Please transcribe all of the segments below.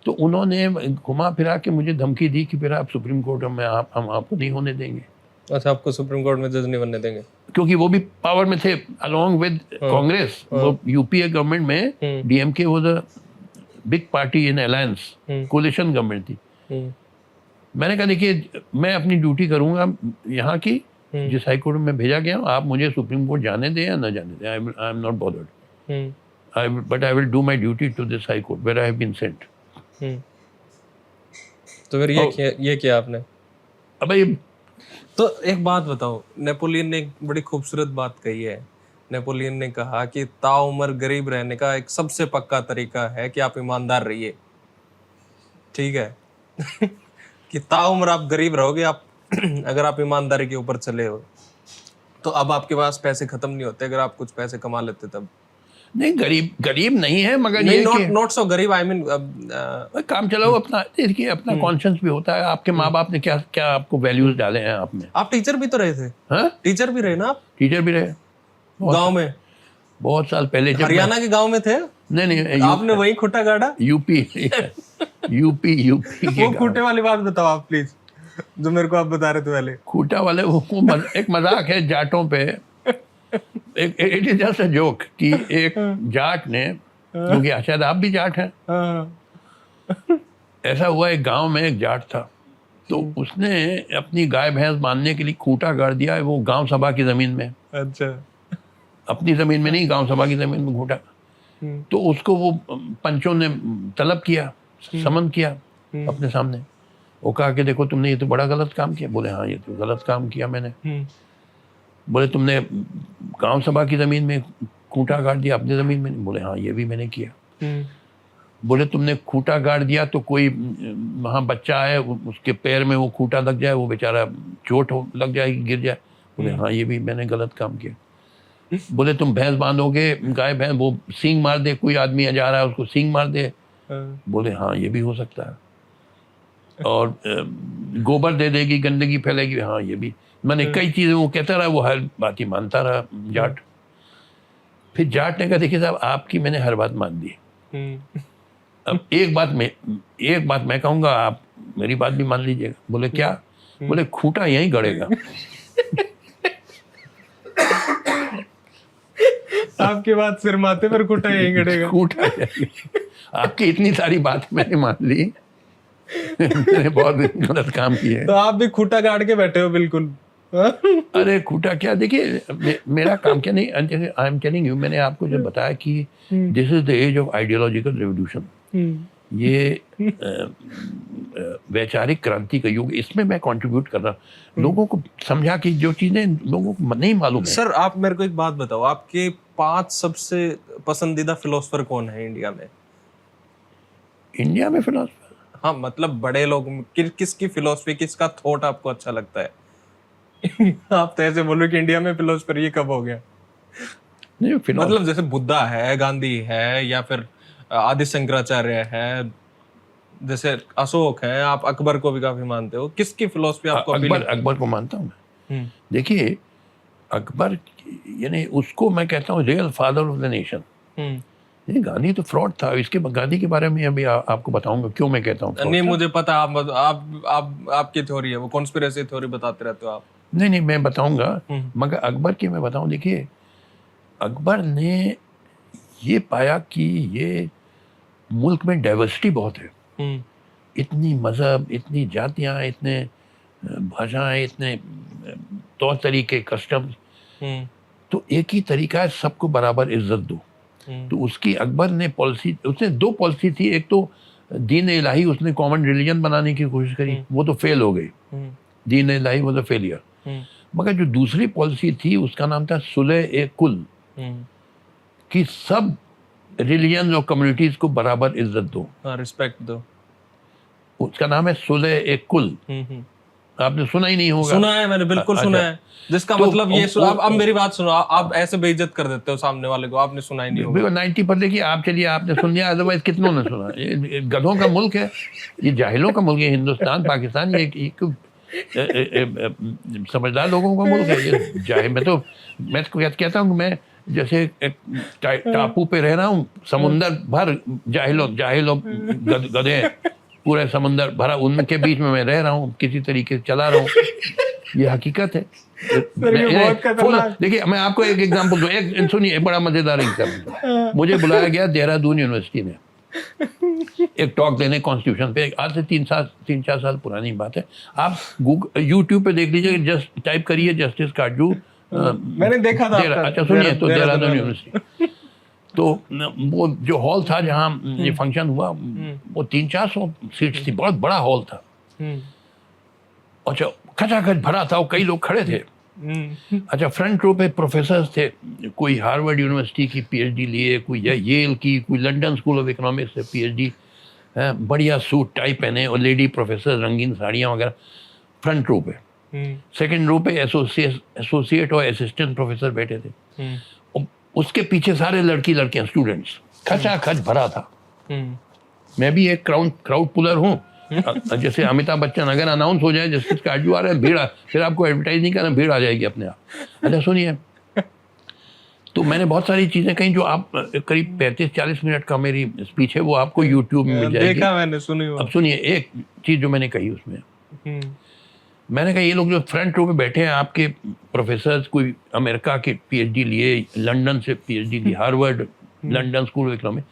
तो उन्होंने घुमा फिरा के मुझे धमकी दी कि फिर आप सुप्रीम कोर्ट में हम आपको नहीं होने देंगे। अच्छा, आपको सुप्रीम कोर्ट में जज नहीं बनने देंगे? क्योंकि वो भी पावर में थे अलोंग विद कांग्रेस। वो यूपीए गवर्नमेंट में DMK was a big party in alliance, coalition government थी। मैंने कहा देखिए मैं अपनी ड्यूटी करूंगा यहाँ की, जिस हाई कोर्ट में भेजा गया, आप मुझे सुप्रीम कोर्ट जाने दें या न जाने दें, I am not bothered, but I will do my duty to this high court where I have been sent. तो फिर ये किया आपने? अब ये तो एक बात बताओ, नेपोलियन ने एक बड़ी खूबसूरत बात कही है। नेपोलियन ने कहा कि ताउम्र गरीब रहने का एक सबसे पक्का तरीका है कि आप ईमानदार रहिए, ठीक है? कि ताउम्र आप गरीब रहोगे आप अगर आप ईमानदारी के ऊपर चले हो। तो अब आपके पास पैसे खत्म नहीं होते अगर आप कुछ पैसे कमा लेते तब। नहीं, गरीब नहीं है, मगर नहीं, ये नॉट सो गरीब, आई मीन काम चलाओ अपना। देखिए अपना कॉन्शियस भी होता है। आपके माँ बाप ने क्या क्या आपको वैल्यूज डाले हैं आप में। आप टीचर भी तो रहे थे। हाँ, टीचर भी रहे ना आप? टीचर भी रहे गांव में बहुत साल पहले। जब हरियाणा के गांव में थे? नहीं, आपने वही खुट्टा गाड़ा? यूपी वो खूटे वाली बात बताओ आप प्लीज, जो मेरे को आप बता रहे थे पहले। खूटा वाले वो एक मजाक है जाटों पे। It is just a joke कि एक जाट ने, क्योंकि शायद आप भी जाट हैं, ऐसा हुआ एक गांव में एक जाट था, तो उसने अपनी गाय भैंस बांधने के लिए खूंटा गाड़ दिया वो गांव सभा की जमीन में। अच्छा। अपनी जमीन में नहीं, गांव सभा की जमीन में खूंटा। तो उसको वो पंचों ने तलब किया, समन किया अपने सामने। वो कहा कि देखो तुमने ये तो बड़ा गलत काम किया। बोले हाँ ये तो गलत काम किया मैंने। बोले तुमने गांव सभा की जमीन में खूंटा गाड़ दिया, अपनी जमीन में नहीं। बोले हाँ ये भी मैंने किया। बोले तुमने खूंटा गाड़ दिया तो कोई वहाँ बच्चा है उसके पैर में वो खूंटा लग जाए, वो बेचारा चोट लग जाएगी, गिर जाए। बोले हाँ ये भी मैंने गलत काम किया। बोले तुम भैंस बांधोगे, गाय भैंस, वो सींग मार दे, कोई आदमी जा रहा है उसको सींग मार दे। बोले हाँ ये भी हो सकता है। और गोबर दे देगी, गंदगी फैलेगी, हाँ ये भी। मैंने कई चीजें वो कहता रहा, वो हर बात ही मानता रहा जाट। फिर जाट ने कहा देखिए साहब आपकी मैंने हर बात मान दी, अब एक बात मैं कहूंगा, आप मेरी बात भी मान लीजिएगा। बोले क्या? बोले खूंटा यहीं गड़ेगा। आपके बात सिर माथे पर खूंटा यहीं गड़ेगा। खूंटा आपकी इतनी सारी बात मैंने मान ली, मैंने बहुत गलत काम किए। तो आप भी खूंटा गाड़ के बैठे हो बिल्कुल। अरे खूंटा क्या, देखिए मेरा काम क्या नहीं, आई एम टेलिंग यू, मैंने आपको जब बताया कि this is the age of ideological revolution, ये वैचारिक क्रांति का युग, इसमें मैं कंट्रीब्यूट कर रहा हूँ लोगों को समझा कि जो चीजें लोगों को नहीं मालूम है। सर आप मेरे को एक बात बताओ, आपके 5 सबसे पसंदीदा फिलोसफर कौन है इंडिया में? इंडिया में फिलोसफर? हाँ मतलब बड़े लोग, किसकी फिलोसफी, किसका थॉट आपको अच्छा लगता है? आप तो ऐसे बोलो कि इंडिया में फिलोसफर ये कब हो गया? नहीं, मतलब जैसे बुद्धा है, गांधी है, या फिर आदि शंकराचार्य है, जैसे अशोक है, आप अकबर को भी काफी मानते हो, किसकी फिलोसफी आपको? अकबर को मानता हूँ मैं। देखिए अकबर यानी उसको मैं कहता हूँ real father of the nation. Gandhi तो फ्रॉड था, इसके गांधी के बारे में अभी आपको बताऊंगा क्यों मैं कहता हूँ। नहीं मुझे पता, आपकी थ्योरी है वो, कॉन्स्पिरेसी थ्योरी बताते रहते हो आप। नहीं मैं बताऊंगा, मगर अकबर की मैं बताऊं। देखिए अकबर ने ये पाया कि ये मुल्क में डाइवर्सिटी बहुत है, इतनी मजहब, इतनी जातियां, इतने भाषाएं, इतने तौर तरीके, कस्टम्स, तो एक ही तरीका है सबको बराबर इज्जत दो। तो उसकी अकबर ने पॉलिसी, उसने 2 पॉलिसी थी। एक तो दीन इलाही उसने कॉमन रिलीजन बनाने की कोशिश करी, वो तो फेल हो गई, दीन इलाही वो तो फेलियर। मगर जो दूसरी पॉलिसी थी उसका नाम था सुलह-ए-कुल, कि सब रिलीजन और कम्युनिटीज को बराबर इज्जत दो, रिस्पेक्ट दो। उसका नाम है सुलह-ए-कुल। आपने सुना ही नहीं होगा। सुना है मैंने, बिल्कुल सुना है। जिसका तो मतलब ये अब मेरी बात सुनो, आप ऐसे बेइज्जत कर देते हो सामने वाले को, आपने सुना ही नहीं होगा। 90% की आप चलिए आपने सुन लिया, अदरवाइज कितनों ने सुना। ये गधों का मुल्क है, ये जाहिलों का मुल्क है हिंदुस्तान, पाकिस्तान। ये समझदार लोगों का मुल्क है ये जाहिल। मैं तो कहता हूँ मैं जैसे एक टापू पे रह रहा हूँ, समुंदर भर जाहिलों गधे हैं, पूरे समुंदर भरा, उनके बीच में मैं रह रहा हूँ, किसी तरीके से चला रहा हूँ। ये हकीकत है। देखिए मैं आपको एक एग्जांपल दूं, एक सुनिए, एक बड़ा मजेदार एग्जांपल। मुझे बुलाया गया देहरादून यूनिवर्सिटी में एक टॉक देने कॉन्स्टिट्यूशन पे। आज से 3-4 साल पुरानी बात है। आप यूट्यूब पे देख लीजिए, जस्ट टाइप करिए जस्टिस काटजू। मैंने देखा था। अच्छा सुनिए, तो देहरादून यूनिवर्सिटी, तो वो जो हॉल था जहाँ ये फंक्शन हुआ, वो 300-400 सीट्स थी, बहुत बड़ा हॉल था। अच्छा, खचाखच भरा था, और कई लोग खड़े थे। अच्छा, फ्रंट रो पे प्रोफेसर्स थे, कोई हार्वर्ड यूनिवर्सिटी की पीएचडी लिए, कोई येल की, कोई लंदन स्कूल ऑफ इकोनॉमिक्स से पीएचडी, बढ़िया सूट टाई पहने, और लेडी प्रोफेसर रंगीन साड़ियाँ वगैरह फ्रंट रो पे। सेकंड रो पे एसोसिएट और असिस्टेंट प्रोफेसर बैठे थे। उसके पीछे सारे लड़कियां स्टूडेंट्स, खचाखच भरा था। मैं भी एक क्राउड पुलर हूँ। जैसे अमिताभ बच्चन अगर अनाउंस हो जाए जस्टिस काटजू आ रहे हैं, भीड़, फिर आपको एडवर्टाइज नहीं करना, भीड़ आ जाएगी अपने आप। अच्छा सुनिए, तो मैंने बहुत सारी चीजें कही जो आप करीब 35-40 मिनट का मेरी स्पीच है, वो आपको यूट्यूब में मिल जाएगी। देखा मैंने, सुनी। अब सुनिए एक चीज जो मैंने कही उसमें, मैंने कहा ये लोग जो फ्रंट रो पे बैठे हैं, आपके प्रोफेसर, कोई अमेरिका के पीएचडी लिए, लंदन से पीएचडी ली, Harvard, London School of Economics,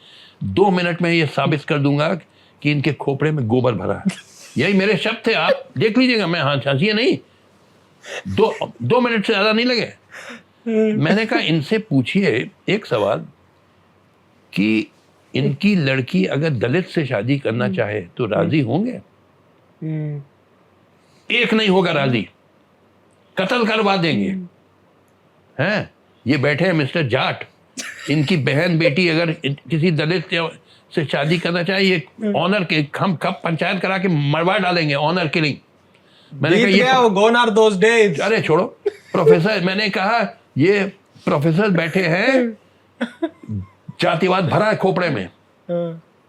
2 minute में ये साबित कर दूंगा कि इनके खोपड़े में गोबर भरा है। यही मेरे शब्द थे, आप देख लीजिएगा। मैं हंसिए नहीं, 2 मिनट से ज्यादा नहीं लगे। मैंने कहा इनसे पूछिए एक सवाल कि इनकी लड़की अगर दलित से शादी करना चाहे तो राजी होंगे? एक नहीं होगा राजी, कत्ल करवा देंगे। हैं, ये बैठे हैं मिस्टर जाट, इनकी बहन बेटी अगर किसी दलित से शादी करना चाहिए, ऑनर के हम कब पंचायत करा के मरवा डालेंगे, ऑनर किलिंग। मैंने कहा ये gone are those days। अरे छोड़ो प्रोफेसर, मैंने कहा ये प्रोफेसर बैठे हैं, जातिवाद भरा है खोपड़े में।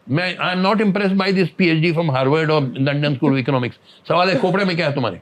मैं आई am not impressed by this PhD from Harvard और लंदन स्कूल ऑफ इकोनॉमिक्स। सवाल है खोपड़े में क्या है तुम्हारे?